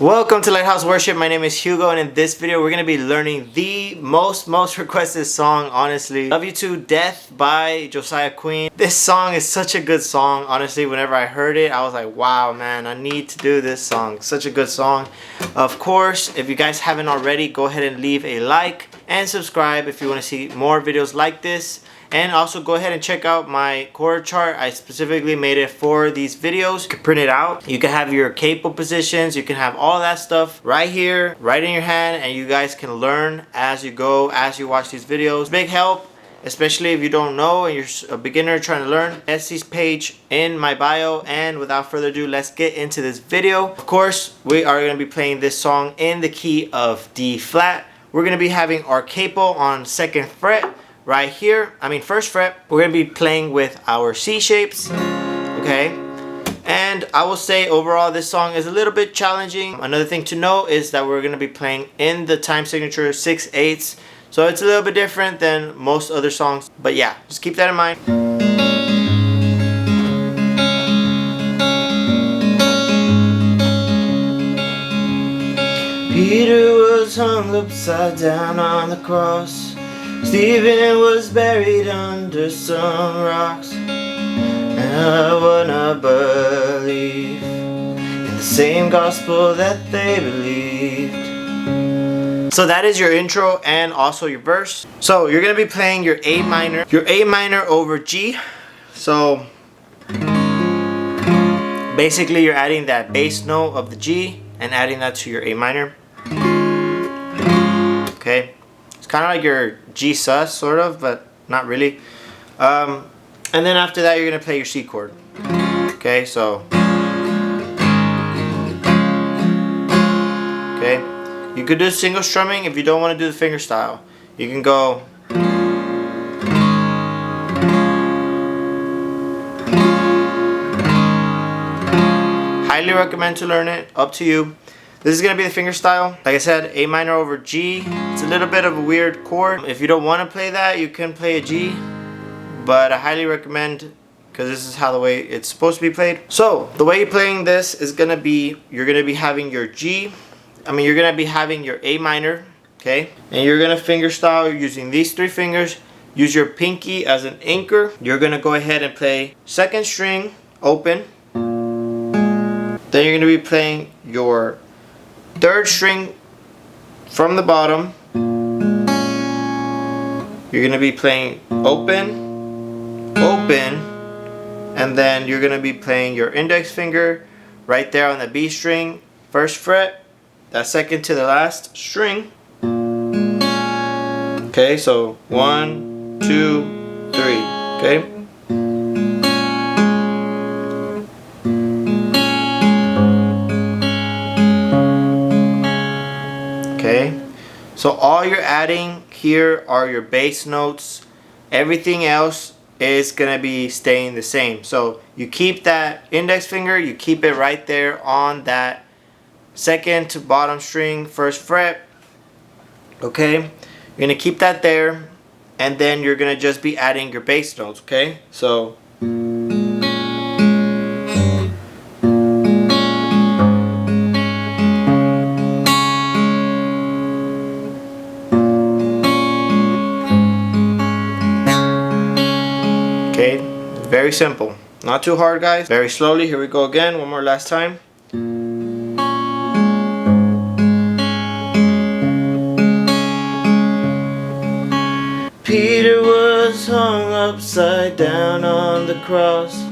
Welcome to Lighthouse Worship. My name is Hugo, and in this video we're going to be learning the most requested song, honestly. Love You to Death by Josiah Queen. This song is such a good song. Honestly, whenever I heard it, I was like, wow, man, I need to do this song. Such a good song. Of course, if you guys haven't already, go ahead and leave a like and subscribe if you want to see more videos like this. And also go ahead and check out my chord chart. I specifically made it for these videos. You can print it out. You can have your capo positions. You can have all that stuff right here, right in your hand. And you guys can learn as you go, as you watch these videos. Big help, especially if you don't know and you're a beginner trying to learn. Etsy's page in my bio. And without further ado, let's get into this video. Of course, we are going to be playing this song in the key of D flat. We're going to be having our capo on 2nd fret. Right here, first fret. We're going to be playing with our C shapes, okay? And I will say overall this song is a little bit challenging. Another thing to know is that we're going to be playing in the time signature 6/8. So it's a little bit different than most other songs. But yeah, just keep that in mind. Peter was hung upside down on the cross. Stephen was buried under some rocks, and I wanna believe in the same gospel that they believed. So that is your intro and also your verse. So you're gonna be playing your A minor over G. So basically you're adding that bass note of the G and adding that to your A minor. Okay. It's kind of like your G sus, sort of, but not really. And then after that, you're going to play your C chord. Okay, so. Okay. You could do single strumming if you don't want to do the finger style. You can go. Highly recommend to learn it. Up to you. This is going to be the finger style. Like I said, A minor over G. It's a little bit of a weird chord. If you don't want to play that, you can play a G. But I highly recommend, because this is how the way it's supposed to be played. So, the way you're playing this is going to be, you're going to be having your G. You're going to be having your A minor. Okay? And you're going to finger style using these 3 fingers. Use your pinky as an anchor. You're going to go ahead and play 2nd string open. Then you're going to be playing your 3rd string from the bottom. You're going to be playing open, open, and then you're going to be playing your index finger right there on the B string, 1st fret, that 2nd to the last string. Okay, so 1, 2, 3, okay? Okay, so all you're adding here are your bass notes. Everything else is gonna be staying the same. So you keep that index finger, you keep it right there on that 2nd to bottom string, 1st fret. Okay, you're gonna keep that there, and then you're gonna just be adding your bass notes. Okay, so. Okay, very simple. Not too hard, guys. Very slowly. Here we go again. One more last time. Peter was hung upside down on the cross.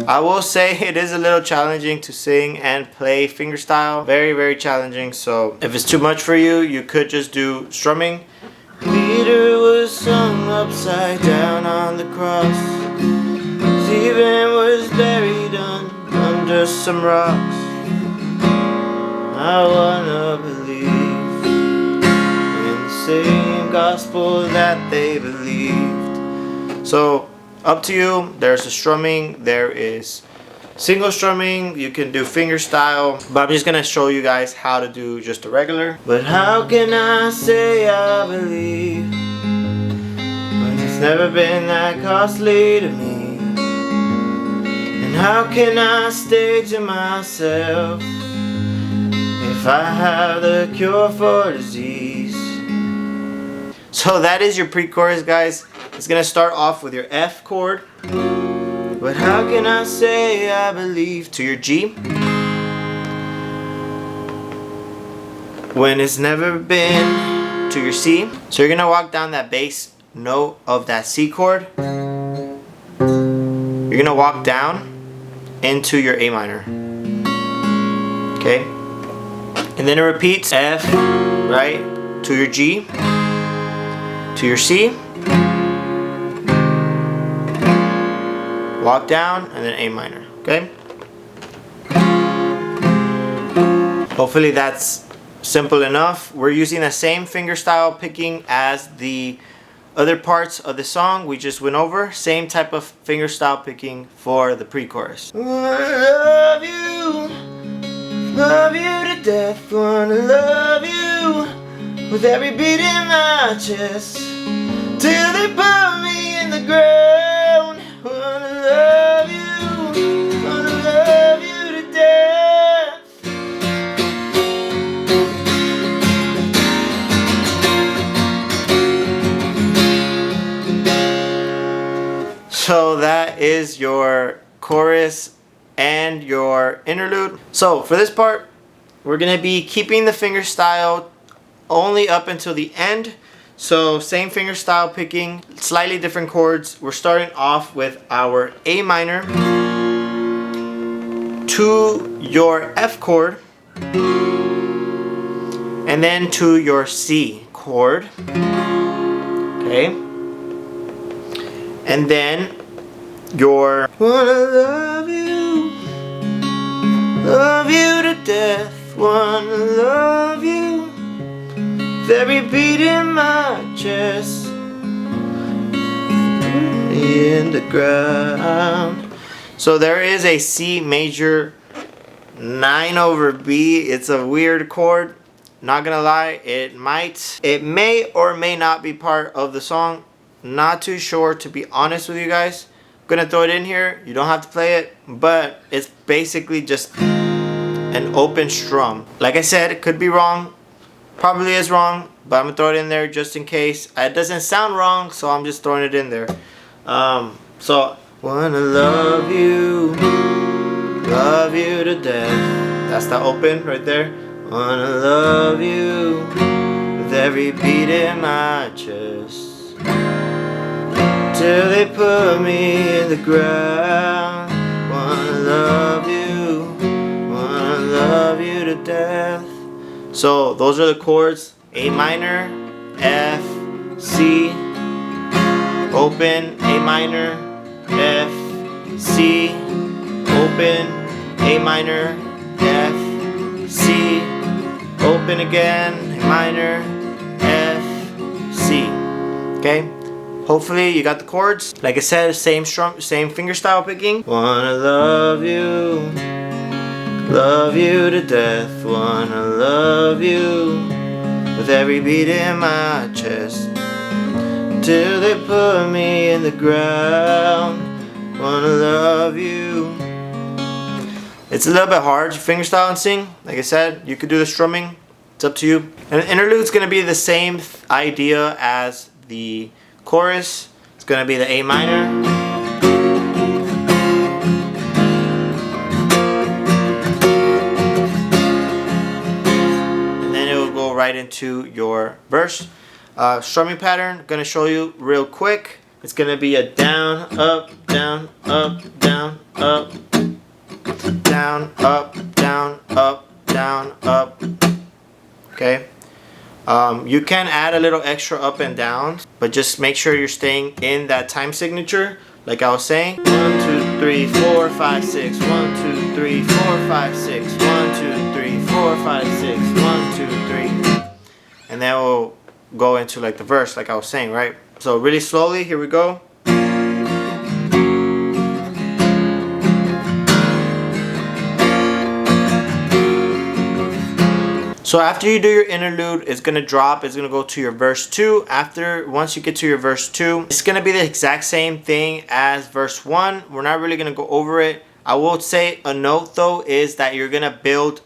I will say it is a little challenging to sing and play fingerstyle. Very challenging. So if it's too much for you, you could just do strumming. Peter was hung upside down on the cross. Stephen was buried under some rocks. I wanna believe in the same gospel that they believed. So, up to you. There's a strumming. There is single strumming. You can do finger style. But I'm just gonna show you guys how to do just a regular. But how can I say I believe when it's never been that costly to me? And how can I stay to myself if I have the cure for disease. So that is your pre-chorus, guys. It's gonna start off with your F chord. But how can I say I believe, to your G, when it's never been, to your C. So you're gonna walk down that bass note of that C chord. You're gonna walk down into your A minor. Okay? And then it repeats F, right, to your G, to your C, walk down, and then A minor. Okay? Hopefully that's simple enough. We're using the same fingerstyle picking as the other parts of the song we just went over. Same type of fingerstyle picking for the pre-chorus. Love you to death. Wanna love you with every beat in my chest till they put me in the ground. Wanna love you to death. So that is your chorus and your interlude. So for this part, we're gonna be keeping the fingerstyle only up until the end. So same fingerstyle picking, slightly different chords. We're starting off with our A minor to your F chord, and then to your C chord. Okay, and then your wanna love you to death, wanna love you with every beat in my chest, in the ground. So there is a C major 9 over B. It's a weird chord, not gonna lie. It may or may not be part of the song. Not too sure, to be honest with you guys. I'm gonna throw it in here. You don't have to play it, but it's basically just an open strum. Like I said, it could be wrong, probably is wrong, but I'm gonna throw it in there just in case. It doesn't sound wrong, so I'm just throwing it in there. So wanna love you to death. That's the open right there. Wanna love you with every beat in my chest till they put me in the ground. Wanna love you to death. So those are the chords: A minor, F, C, open, A minor, F, C, open, A minor, F, C, open again, A minor, F, C. Okay? Hopefully you got the chords. Like I said, same fingerstyle picking. Wanna love you to death. Wanna love you with every beat in my chest till they put me in the ground. Wanna love you. It's a little bit hard to fingerstyle and sing. Like I said, you could do the strumming. It's up to you. And the interlude's gonna be the same idea as the chorus. It's gonna be the A minor, and then it will go right into your verse. Strumming pattern, gonna show you real quick. It's gonna be a down, up, down, up, down, up, down, up, down, up, down, up. Okay. You can add a little extra up and down, but just make sure you're staying in that time signature, like I was saying. 1, 2, 3, 4, 5, 6. 1, 2, 3, 4, 5, 6. 1, 2, 3, 4, 5, 6. 1, 2, 3. And then we'll go into like the verse, like I was saying, right? So really slowly, here we go. So after you do your interlude, it's gonna drop. It's gonna go to your verse 2. Once you get to your verse 2, it's gonna be the exact same thing as verse 1. We're not really gonna go over it. I will say a note though is that you're gonna build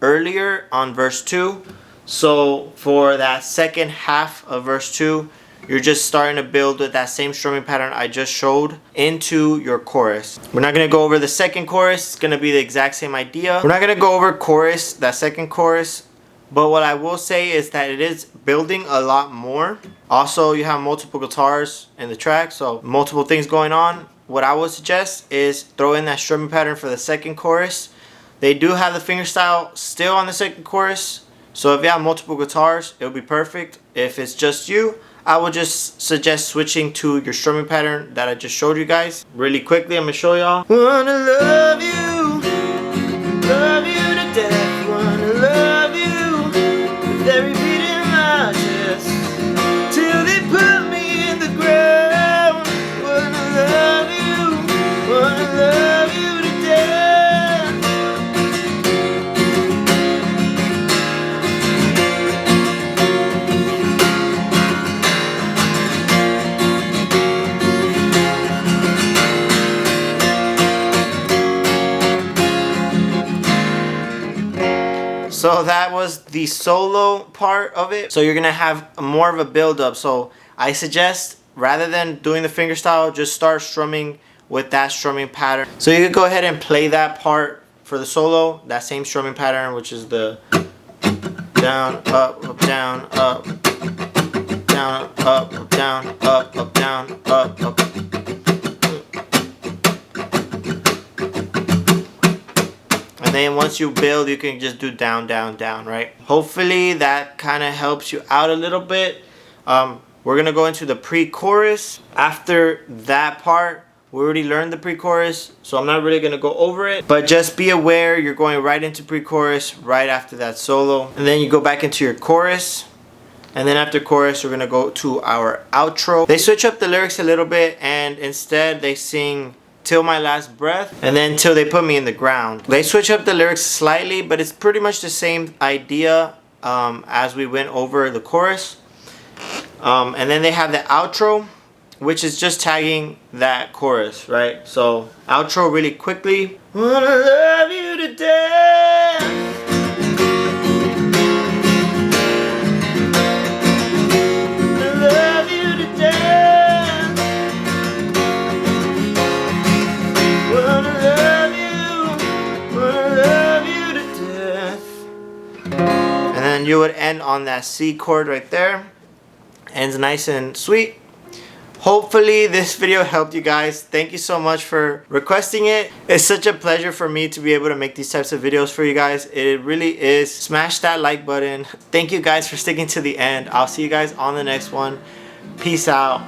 earlier on verse 2. So for that second half of verse 2, you're just starting to build with that same strumming pattern I just showed into your chorus. We're not going to go over the second chorus. It's going to be the exact same idea. We're not going to go over chorus, that second chorus. But what I will say is that it is building a lot more. Also, you have multiple guitars in the track, so multiple things going on. What I would suggest is throw in that strumming pattern for the second chorus. They do have the fingerstyle still on the second chorus. So if you have multiple guitars, it would be perfect. If it's just you, I would just suggest switching to your strumming pattern that I just showed you guys. Really quickly, I'm going to show y'all. Wanna love you to death. Wanna love you with every beat in my chest, till they put me in the ground. Wanna love you to death. So that was the solo part of it. So you're gonna have more of a build up. So I suggest, rather than doing the fingerstyle, just start strumming with that strumming pattern. So you could go ahead and play that part for the solo, that same strumming pattern, which is the down, up, down, up, down, up, down, up, down, up. And then once you build, you can just do down, down, down, right? Hopefully that kind of helps you out a little bit. We're going to go into the pre-chorus. After that part, we already learned the pre-chorus, so I'm not really going to go over it. But just be aware, you're going right into pre-chorus right after that solo. And then you go back into your chorus. And then after chorus, we're going to go to our outro. They switch up the lyrics a little bit, and instead they sing till my last breath, and then till they put me in the ground. They switch up the lyrics slightly, but it's pretty much the same idea as we went over the chorus. And then they have the outro, which is just tagging that chorus, right? So outro really quickly. Wanna love you to death. And you would end on that C chord right there. Ends nice and sweet. Hopefully this video helped you guys. Thank you so much for requesting it. It's such a pleasure for me to be able to make these types of videos for you guys. It really is. Smash that like button. Thank you guys for sticking to the end. I'll see you guys on the next one. Peace out.